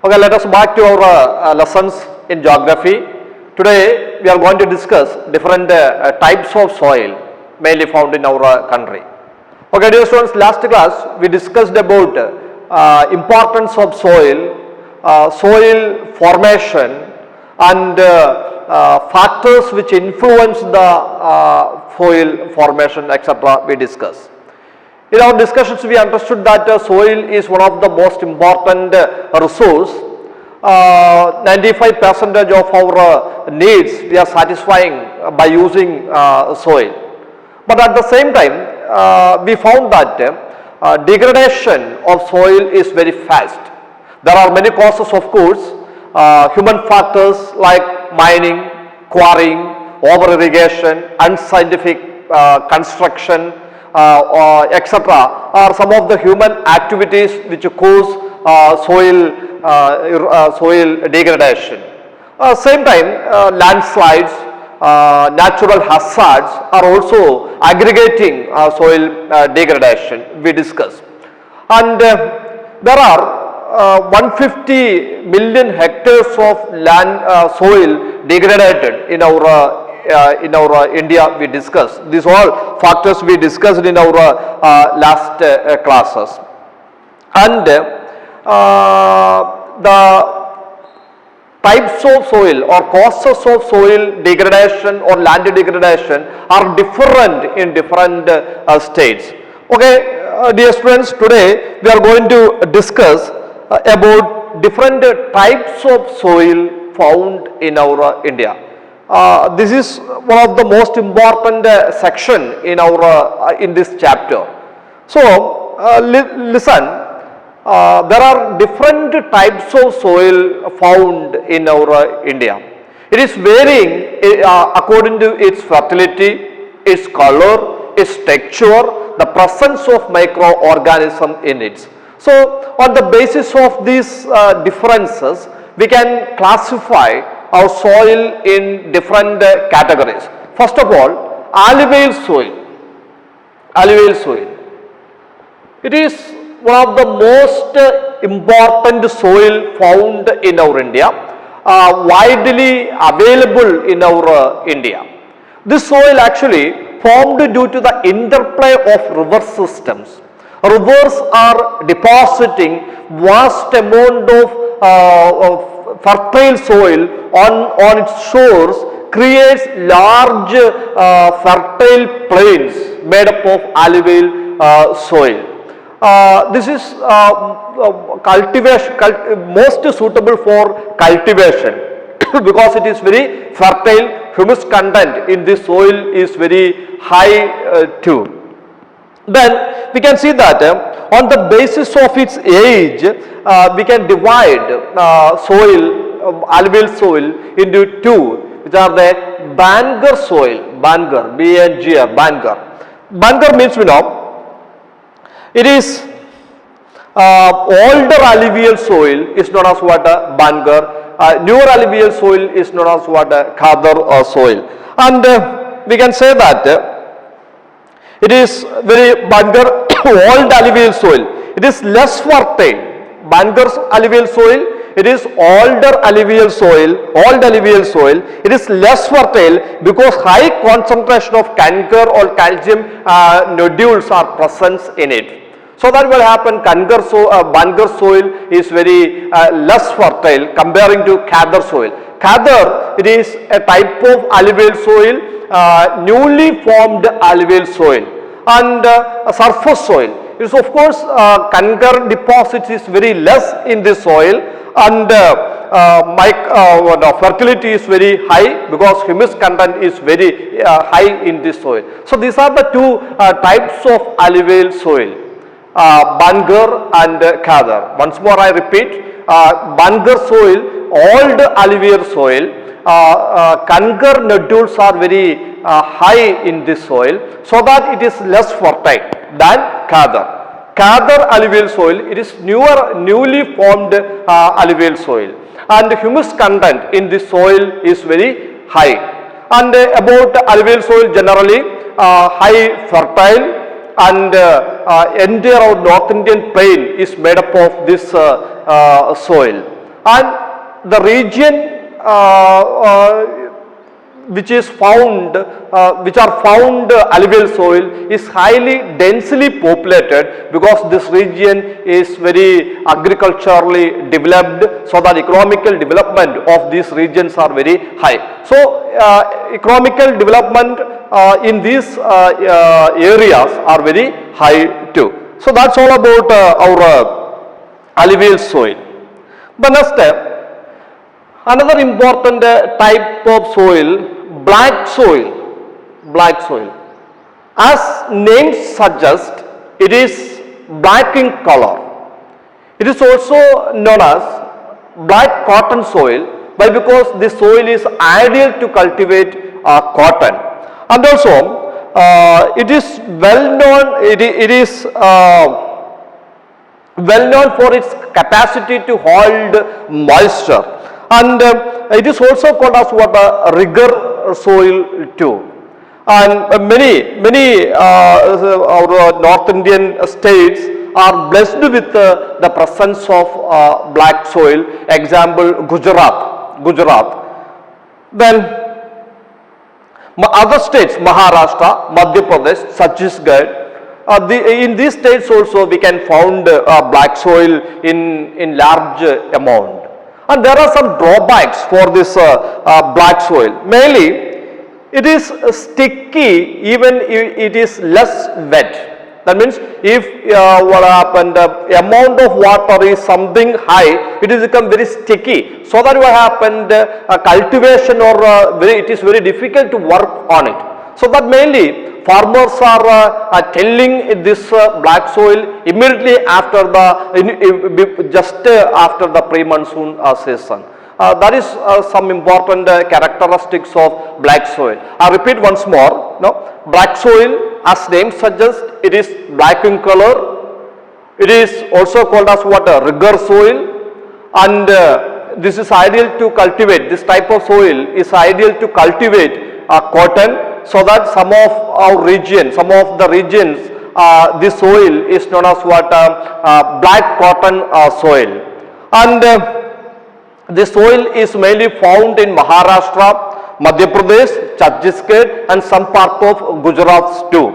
Okay, let us back to our lessons in geography. Today we are going to discuss different types of soil mainly found in our country. Okay, dear students, last class we discussed about importance of soil, soil formation and factors which influence the soil formation, etc. we discussed. In our discussions, we understood that soil is one of the most important resource. 95% of our needs we are satisfying by using soil. But at the same time, we found that degradation of soil is very fast. There are many causes, of course, human factors like mining, quarrying, over irrigation, unscientific construction, etc. are some of the human activities which cause soil degradation. Same time, landslides, natural hazards are also aggregating soil degradation we discussed. And there are 150 million hectares of land soil degraded in our India we discussed. These all factors we discussed in our last classes. And the types of soil or causes of soil degradation or land degradation are different in different states. Okay, dear students, today we are going to discuss about different types of soil found in our India. This is one of the most important section in our in this chapter. So listen, there are different types of soil found in our India. It is varying according to its fertility, its color, its texture, the presence of microorganism in it. So on the basis of these differences, we can classify our soil in different categories. First of all, alluvial soil. Alluvial soil. It is one of the most important soil found in our India, widely available in our India. This soil actually formed due to the interplay of river systems. Rivers are depositing vast amount of fertile soil on its shores, creates large fertile plains made up of alluvial soil. This is most suitable for cultivation because it is very fertile. Humus content in this soil is very high too. Then we can see that on the basis of its age, we can divide alluvial soil into two, which are the Bangar soil. Bangar, B-A-N-G-R, Bangar. Bangar means we know it is older alluvial soil is known as what Bangar. Newer alluvial soil is known as what Khadar soil. And we can say that it is very Bangar old alluvial soil. It is less fertile. Bangar's alluvial soil, it is older alluvial soil, old alluvial soil. It is less fertile because high concentration of canker or calcium nodules are present in it. So that will happen. Bangar soil is very less fertile comparing to Khadar soil. Khadar, it is a type of alluvial soil, newly formed alluvial soil, and surface soil. It is of course canker deposits is very less in this soil, and fertility is very high because humus content is very high in this soil. So these are the two types of alluvial soil, Bangar and Khadar. Once more I repeat, Bangar soil, old alluvial soil, canker nodules are very high in this soil, so that it is less fertile than Khadar. Khadar alluvial soil, it is newly formed alluvial soil, and humus content in this soil is very high. And about alluvial soil generally, high fertile, and entire North Indian plain is made up of this soil. and the region which is found, which are found alluvial soil is highly densely populated, because this region is very agriculturally developed, so that economical development of these regions are very high. So economical development in these areas are very high too. So that's all about our alluvial soil. The next another important type of soil, black soil. Black soil, as name suggests, it is black in color. It is also known as black cotton soil, why? Because this soil is ideal to cultivate cotton, and also it is well known. It is well known for its capacity to hold moisture, and it is also called as what a rigor soil too. And many our North Indian states are blessed with the presence of black soil. Example, Gujarat. Then other states, Maharashtra, Madhya Pradesh, Chhattisgarh. In these states also we can find black soil in large amount. And there are some drawbacks for this black soil. Mainly, it is sticky even if it is less wet. That means if what happened, the amount of water is something high, it is become very sticky. So that what happened, cultivation or it is very difficult to work on it. So that mainly farmers are tilling this black soil immediately after the just after the pre-monsoon season. That is some important characteristics of black soil. I repeat once more. No, black soil, as name suggests, it is black in color. It is also called as what, a rigor soil, and this is ideal to cultivate. This type of soil is ideal to cultivate cotton, so that some of our regions, some of the regions, this soil is known as what, black cotton soil, and this soil is mainly found in Maharashtra, Madhya Pradesh, Chhattisgarh, and some part of Gujarat too.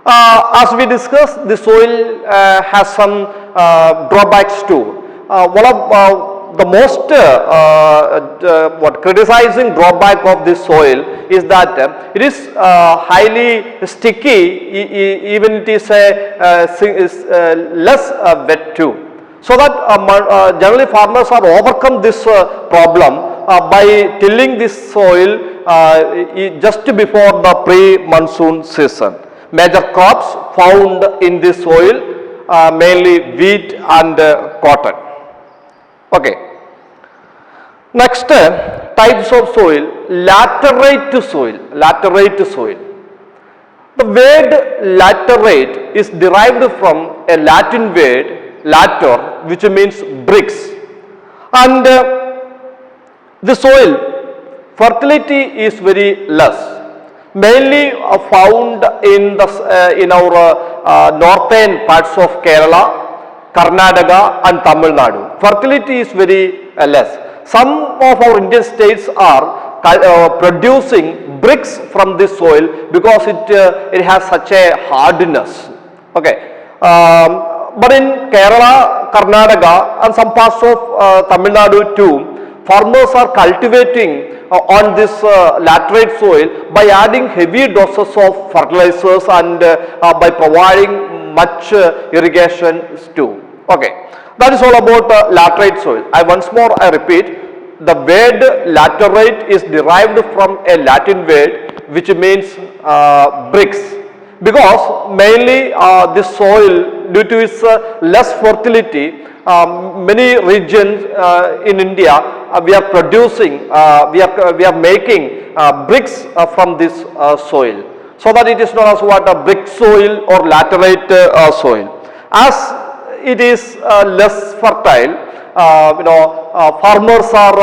As we discussed, the soil has some drawbacks too. One of the most criticizing drawback of this soil is that it is highly sticky, even it is less wet too. So that generally farmers have overcome this problem by tilling this soil just before the pre-monsoon season. Major crops found in this soil mainly wheat and cotton. Okay. Next types of soil, laterite soil. Laterite soil. The word laterite is derived from a Latin word latter, which means bricks, and the soil fertility is very less, mainly found in the in our northern parts of Kerala, Karnataka, and Tamil Nadu. Fertility is very less. Some of our Indian states are producing bricks from this soil because it has such a hardness. Okay. But in Kerala, Karnataka, and some parts of Tamil Nadu too, farmers are cultivating on this laterite soil by adding heavy doses of fertilizers and by providing much irrigation too. Okay, that is all about laterite soil. I repeat, the word laterite is derived from a Latin word which means bricks, because mainly this soil, due to its less fertility, many regions in India we are producing, we are making bricks from this soil, so that it is known as what, a brick soil or laterite soil. As it is less fertile, farmers are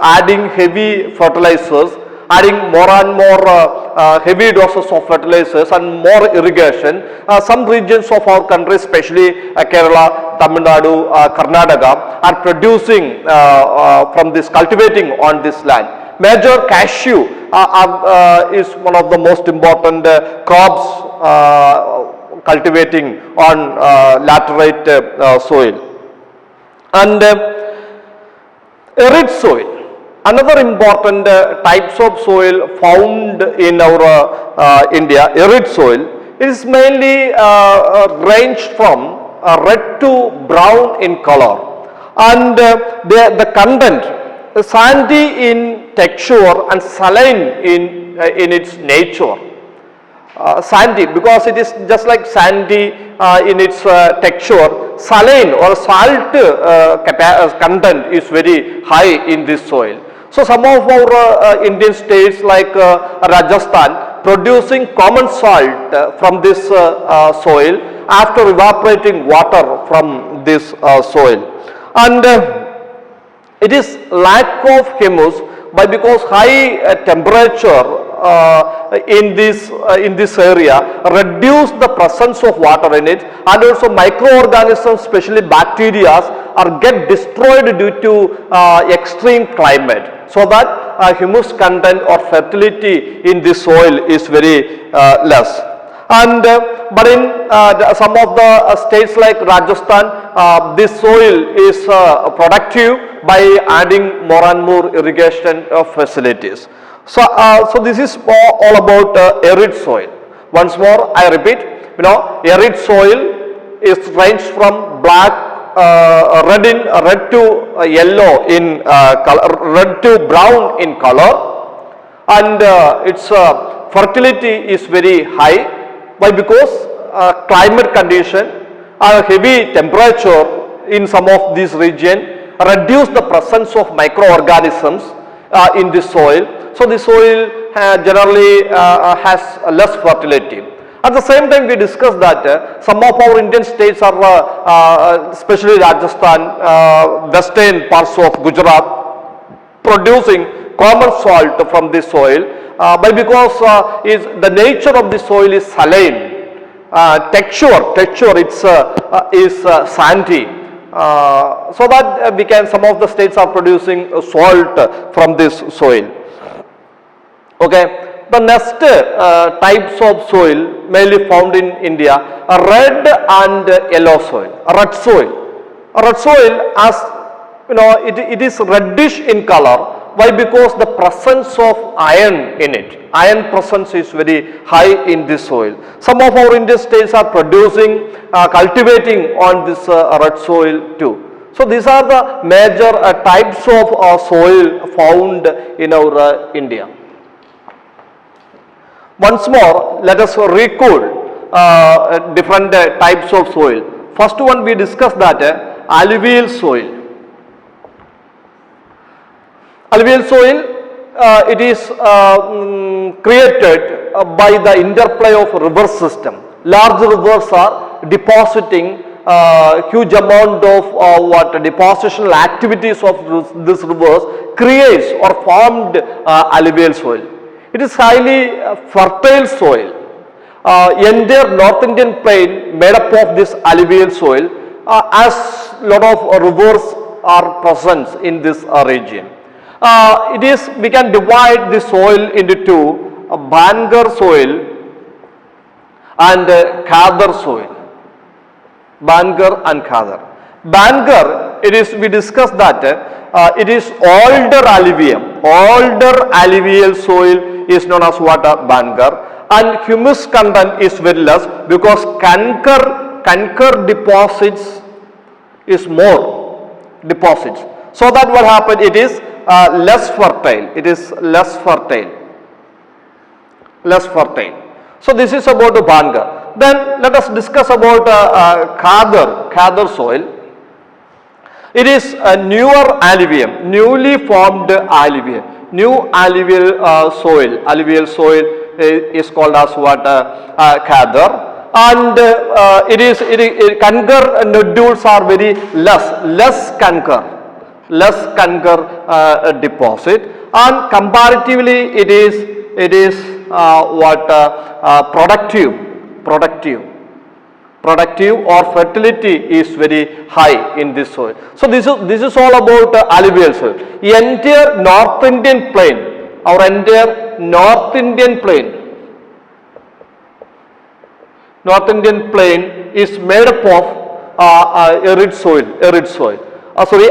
adding heavy fertilizers, adding more and more heavy doses of fertilizers and more irrigation. Some regions of our country, especially Kerala, Tamil Nadu, Karnataka are producing from this, cultivating on this land. Major cashew is one of the most important crops cultivating on laterite soil. And arid soil, another important types of soil found in our India, arid soil. It is mainly ranged from red to brown in color, and the content sandy in texture and saline in its nature. Sandy because it is just like sandy in its texture. Saline or salt content is very high in this soil. So some of our Indian states like Rajasthan producing common salt from this soil after evaporating water from this soil. And it is lack of humus because high temperature in this area reduce the presence of water in it, and also microorganisms, especially bacteria, are get destroyed due to extreme climate, so that humus content or fertility in this soil is very less. And but in some of the states like Rajasthan, this soil is productive by adding more and more irrigation facilities. So this is all about arid soil. Once more I repeat, arid soil is ranged from black, red to yellow in color, red to brown in color, and its fertility is very high. Why? Because climate condition, heavy temperature in some of these region reduce the presence of microorganisms in the soil. So the soil generally has less fertility. At the same time, we discussed that some of our Indian states are, especially Rajasthan, western parts of Gujarat, producing common salt from the soil, because the nature of the soil is saline. Texture it's is sandy. So that some of the states are producing salt from this soil. Okay, the next types of soil mainly found in India are red and yellow soil. Red soil, as it is reddish in color. Why? Because the presence of iron in it. Iron presence is very high in this soil. Some of our Indian states are producing, cultivating on this red soil too. So these are the major types of soil found in our India. Once more, let us recall different types of soil. First one, we discussed that alluvial soil. Alluvial soil, it is created by the interplay of river system. Large rivers are depositing huge amount of depositional activities of this rivers creates or formed alluvial soil. It is highly fertile soil. Entire North Indian plain made up of this alluvial soil, as lot of rivers are present in this region. We can divide the soil into two, Bangar soil and Khadar soil. Bangar and Khadar. Bangar, we discussed that it is older alluvium. Older alluvial soil is known as Bangar, and humus content is very less because concur deposits is more deposits. So that what happened, it is less fertile. It is less fertile. So this is about the Bangar. Then let us discuss about Khadar soil. It is a newer alluvium, newly formed alluvium. New alluvial soil. Alluvial soil is called as Khadar, and concur nodules are very less concur deposit, and comparatively it is productive. productive or fertility is very high in this soil. So this is all about alluvial soil. The entire North Indian plain, our entire North Indian plain is made up of arid soil,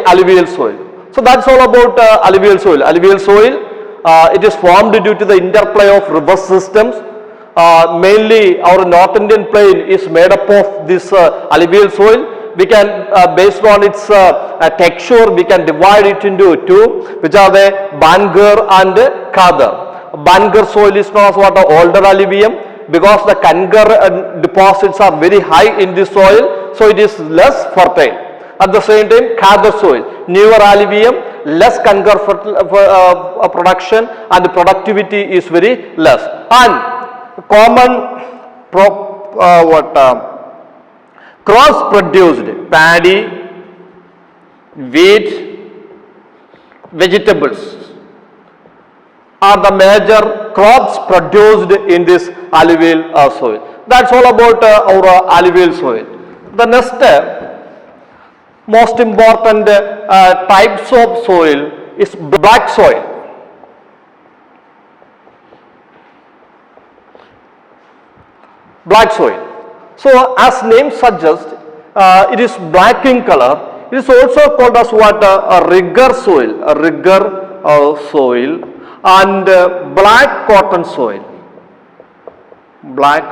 alluvial soil. So that's all about alluvial soil. Alluvial soil, it is formed due to the interplay of river systems. Mainly our North Indian plain is made up of this alluvial soil. We can, based on its texture, we can divide it into two, which are the Bangar and Khadar. Bangar soil is known as what, older alluvium, because the Kangar deposits are very high in the soil, so it is less fertile. At the same time, Khadar soil, newer alluvium, less Kangar production, and the productivity is very less. And common crops produced, paddy, wheat, vegetables are the major crops produced in this alluvial soil. That's all about our alluvial soil. The next most important types of soil is black soil. Black soil. So as name suggests, it is black in color. It is also called as what, a rigger soil, soil, and black cotton soil. Black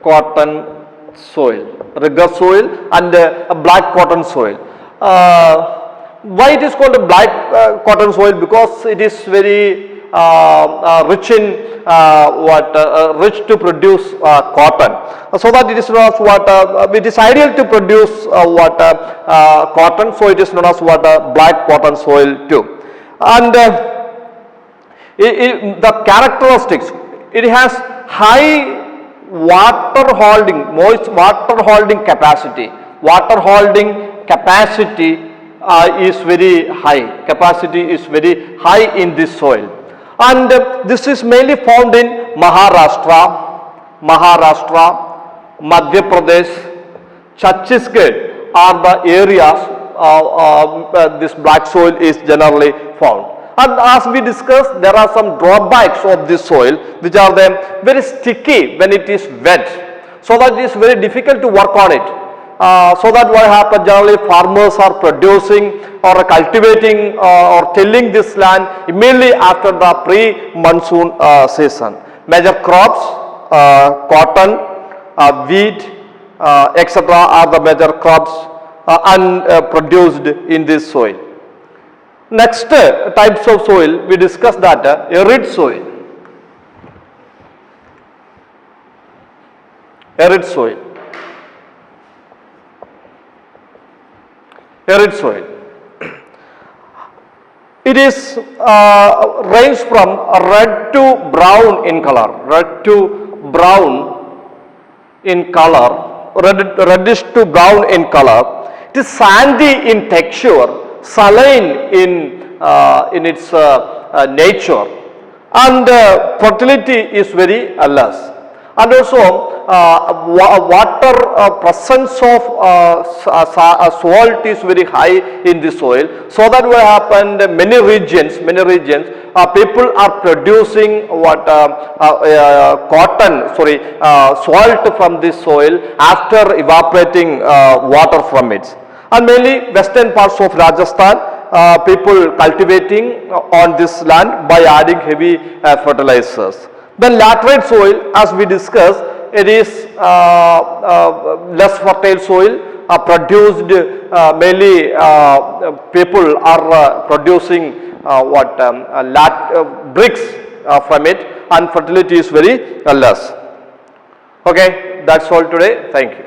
cotton soil, rigger soil, and black cotton soil. Why it is called a black cotton soil? Because it is very rich in rich to produce cotton. So that it is known as what, it is ideal to produce cotton. So it is known as what, black cotton soil too. And the characteristics, it has high water holding, moist water holding capacity. Water holding capacity is very high. Capacity is very high in this soil. And this is mainly found in Maharashtra, Madhya Pradesh, Chhattisgarh are the areas this black soil is generally found. And as we discussed, there are some drawbacks of this soil, which are very sticky when it is wet, so that it is very difficult to work on it. So that what happens, generally farmers are producing or cultivating or tilling this land immediately after the pre-monsoon season. Major crops, cotton, wheat, etc. are the major crops produced in this soil. Next types of soil, we discussed that arid soil. Arid soil. Arid soil. It is range from red to brown in color. Red to brown in color. Reddish to brown in color. It is sandy in texture, saline in its nature, and fertility is very less. And also water presence of salt is very high in the soil, so that what happened, many regions people are producing salt from this soil after evaporating water from it. And mainly western parts of Rajasthan, people cultivating on this land by adding heavy fertilizers. Then laterite soil, as we discussed, it is less fertile soil, produced mainly people are producing bricks from it, and fertility is very less. Okay, that's all today. Thank you.